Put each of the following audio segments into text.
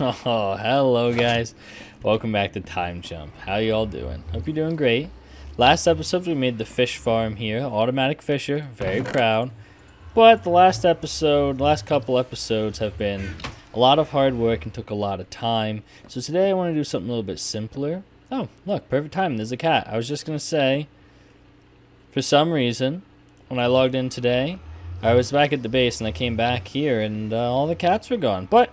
Oh, hello guys. Welcome back to Time Jump. How you all doing? Hope you're doing great. Last episode we made the fish farm here, automatic fisher, very proud. But the last couple episodes have been a lot of hard work and took a lot of time. So today I want to do something a little bit simpler. Oh, look, perfect time. There's a cat. I was just going to say, for some reason, when I logged in today, I was back at the base and I came back here and all the cats were gone. But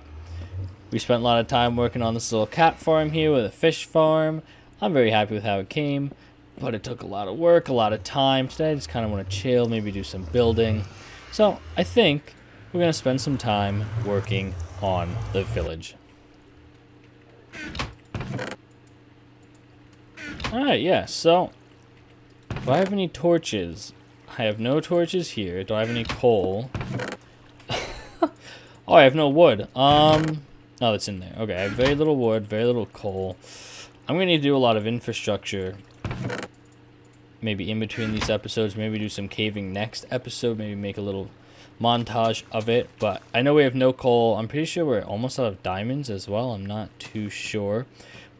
we spent a lot of time working on this little cat farm here with a fish farm. I'm very happy with how it came, but it took a lot of work, a lot of time. Today I just kind of want to chill, maybe do some building. So I think we're going to spend some time working on the village. Alright, yeah, so do I have any torches? I have no torches here. Do I have any coal? Oh, I have no wood. Oh, it's in there. Okay, I have very little wood, very little coal. I'm going to need to do a lot of infrastructure. Maybe in between these episodes. Maybe do some caving next episode. Maybe make a little montage of it. But I know we have no coal. I'm pretty sure we're almost out of diamonds as well. I'm not too sure.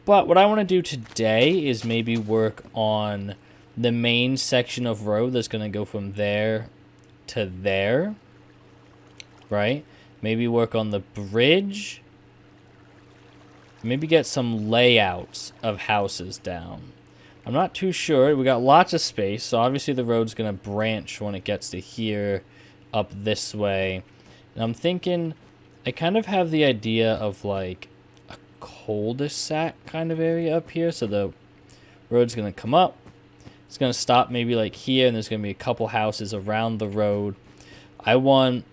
But what I want to do today is maybe work on the main section of road that's going to go from there to there. Right? Maybe work on the bridge. Maybe get some layouts of houses down. I'm not too sure. We got lots of space, so obviously the road's going to branch when it gets to here, up this way. And I'm thinking, I kind of have the idea of like a cul-de-sac kind of area up here. So the road's going to come up. It's going to stop maybe like here, and there's going to be a couple houses around the road. I want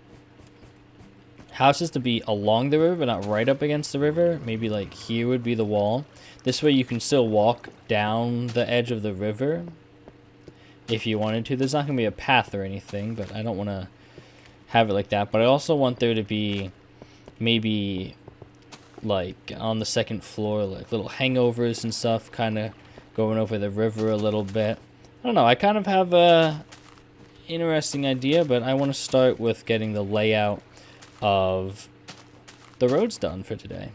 houses to be along the river, but not right up against the river. Maybe like here would be the wall. This way you can still walk down the edge of the river if you wanted to. There's not going to be a path or anything, but I don't want to have it like that. But I also want there to be maybe like on the second floor, like little hangovers and stuff, kind of going over the river a little bit. I don't know. I kind of have a interesting idea, but I want to start with getting the layout of the roads done for today.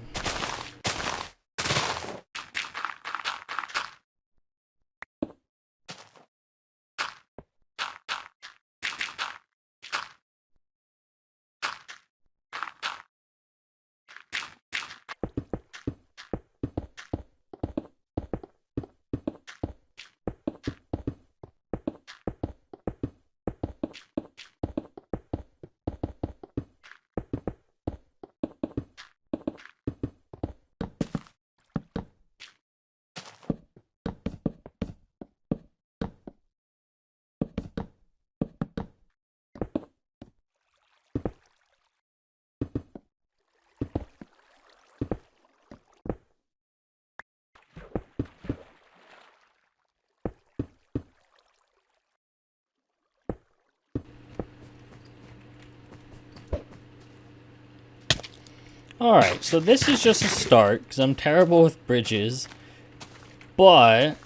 Alright, so this is just a start, because I'm terrible with bridges, but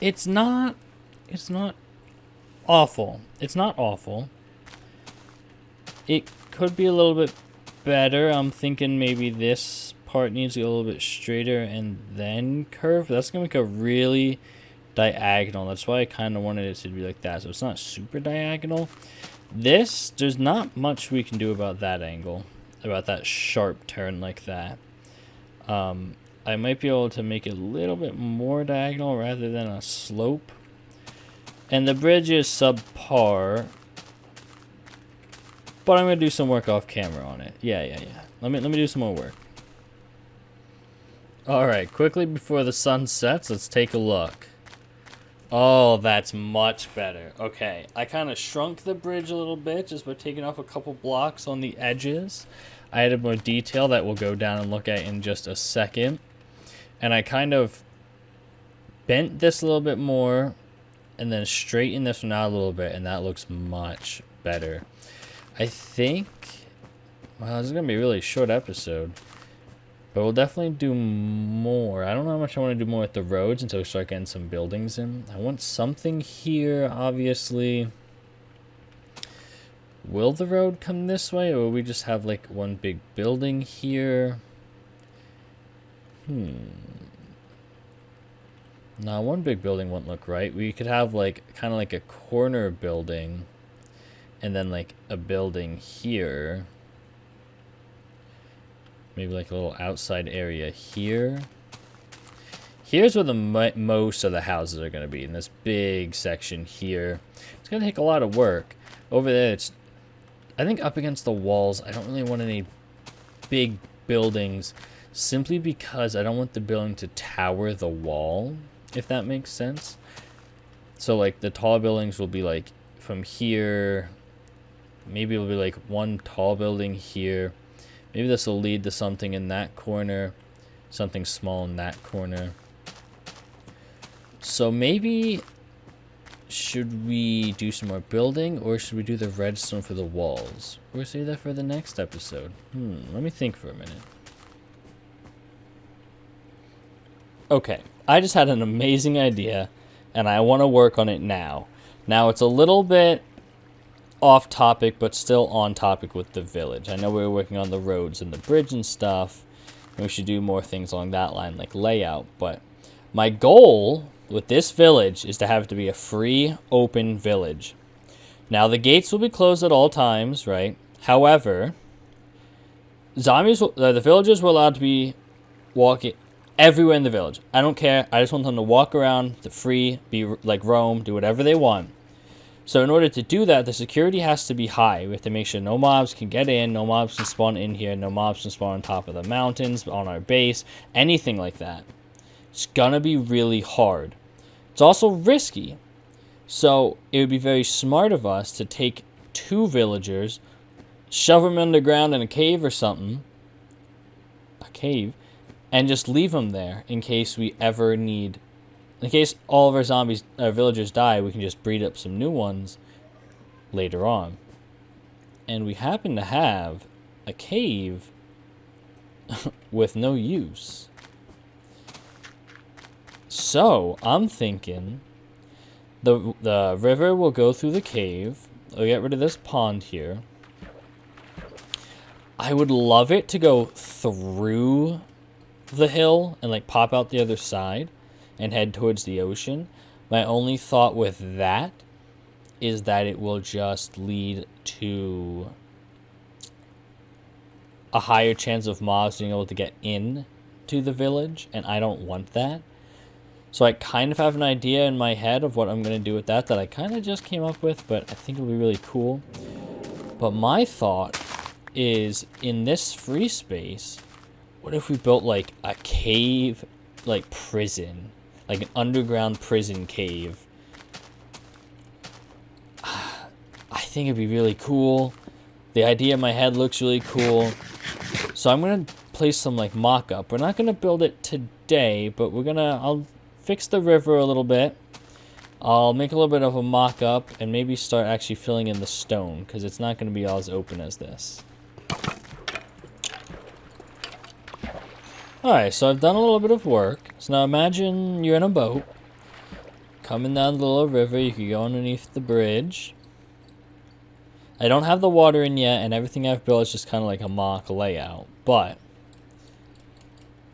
it's not awful. It's not awful. It could be a little bit better. I'm thinking maybe this part needs to go a little bit straighter and then curve. That's going to make a really diagonal. That's why I kind of wanted it to be like that, so it's not super diagonal. This, there's not much we can do about that angle. About that sharp turn like that. I might be able to make it a little bit more diagonal rather than a slope. And the bridge is subpar, but I'm gonna do some work off camera on it. Yeah. Let me do some more work. All right, quickly before the sun sets, let's take a look. Oh, that's much better. Okay, I kind of shrunk the bridge a little bit just by taking off a couple blocks on the edges. I added more detail that we'll go down and look at in just a second. And I kind of bent this a little bit more and then straightened this one out a little bit, and that looks much better. I think, well, this is going to be a really short episode. But we'll definitely do more. I don't know how much I want to do more with the roads until we start getting some buildings in. I want something here, obviously. Will the road come this way, or will we just have like one big building here? No, one big building wouldn't look right. We could have like kind of like a corner building and then like a building here. Maybe like a little outside area here. Here's where the most of the houses are going to be, in this big section here. It's going to take a lot of work. Over there, it's, I think up against the walls, I don't really want any big buildings, simply because I don't want the building to tower the wall, if that makes sense. So like the tall buildings will be like from here, maybe it'll be like one tall building here. Maybe this will lead to something in that corner, something small in that corner. So maybe, should we do some more building, or should we do the redstone for the walls? Or save that for the next episode? Let me think for a minute. Okay, I just had an amazing idea, and I want to work on it now. Now, it's a little bit off topic, but still on topic with the village. I know we were working on the roads and the bridge and stuff, and we should do more things along that line, like layout, but my goal with this village is to have it to be a free, open village. Now, the gates will be closed at all times, right? However, the villagers were allowed to be walking everywhere in the village. I don't care. I just want them to walk around, the free, be like roam, do whatever they want. So in order to do that, the security has to be high. We have to make sure no mobs can get in, no mobs can spawn in here, no mobs can spawn on top of the mountains, on our base, anything like that. It's gonna be really hard. It's also risky. So it would be very smart of us to take 2 villagers, shove them underground in a cave or something, and just leave them there in case we ever need. In case all of our villagers die, we can just breed up some new ones later on. And we happen to have a cave with no use. So, I'm thinking the river will go through the cave. We'll get rid of this pond here. I would love it to go through the hill and like pop out the other side and head towards the ocean. My only thought with that is that it will just lead to a higher chance of mobs being able to get in to the village, and I don't want that. So I kind of have an idea in my head of what I'm going to do with that I kind of just came up with, but I think it'll be really cool. But my thought is, in this free space, what if we built like a cave, like prison, like an underground prison cave? I think it'd be really cool. The idea in my head looks really cool. So I'm going to place some like mock-up. We're not going to build it today, but I'll fix the river a little bit. I'll make a little bit of a mock-up and maybe start actually filling in the stone, because it's not going to be all as open as this. Alright, so I've done a little bit of work. So now imagine you're in a boat, coming down the little river. You could go underneath the bridge. I don't have the water in yet, and everything I've built is just kind of like a mock layout. But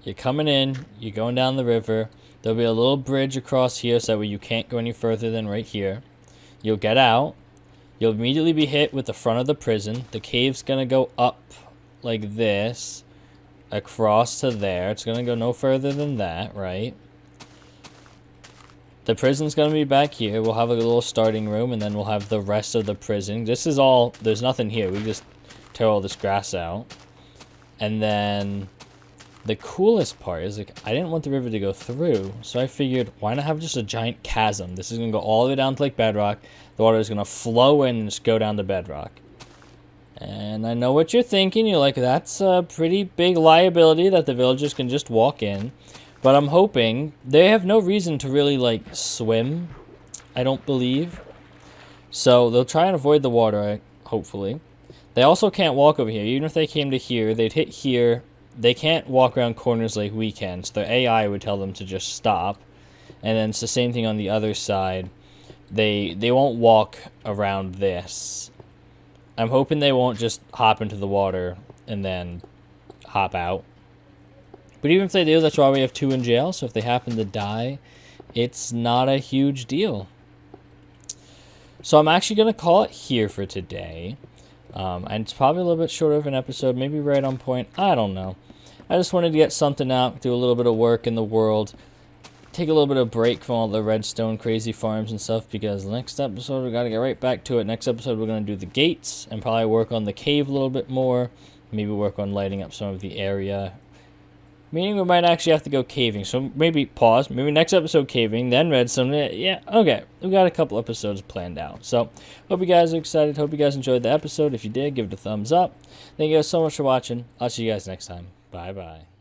you're coming in, you're going down the river. There'll be a little bridge across here, so that way you can't go any further than right here. You'll get out. You'll immediately be hit with the front of the prison. The cave's going to go up like this, across to there. It's going to go no further than that, right? The prison's going to be back here. We'll have a little starting room, and then we'll have the rest of the prison. This is all, there's nothing here. We just tear all this grass out. And then the coolest part is, like, I didn't want the river to go through, so I figured, why not have just a giant chasm? This is going to go all the way down to, like, bedrock. The water is going to flow in and just go down to bedrock. And I know what you're thinking. You're like, that's a pretty big liability that the villagers can just walk in. But I'm hoping they have no reason to really, like, swim, I don't believe. So they'll try and avoid the water, hopefully. They also can't walk over here. Even if they came to here, they'd hit here. They can't walk around corners like we can. So their AI would tell them to just stop. And then it's the same thing on the other side. They won't walk around this. I'm hoping they won't just hop into the water and then hop out. But even if they do, that's why we have 2 in jail. So if they happen to die, it's not a huge deal. So I'm actually going to call it here for today. And it's probably a little bit shorter of an episode, maybe right on point. I don't know. I just wanted to get something out, do a little bit of work in the world, take a little bit of break from all the redstone crazy farms and stuff, because next episode we got to get right back to it. Next episode we're going to do the gates and probably work on the cave a little bit more, maybe work on lighting up some of the area. Meaning we might actually have to go caving, so maybe pause, maybe next episode caving, then redstone. Yeah, okay, we got a couple episodes planned out. So hope you guys are excited, hope you guys enjoyed the episode. If you did, give it a thumbs up. Thank you guys so much for watching. I'll see you guys next time. Bye bye.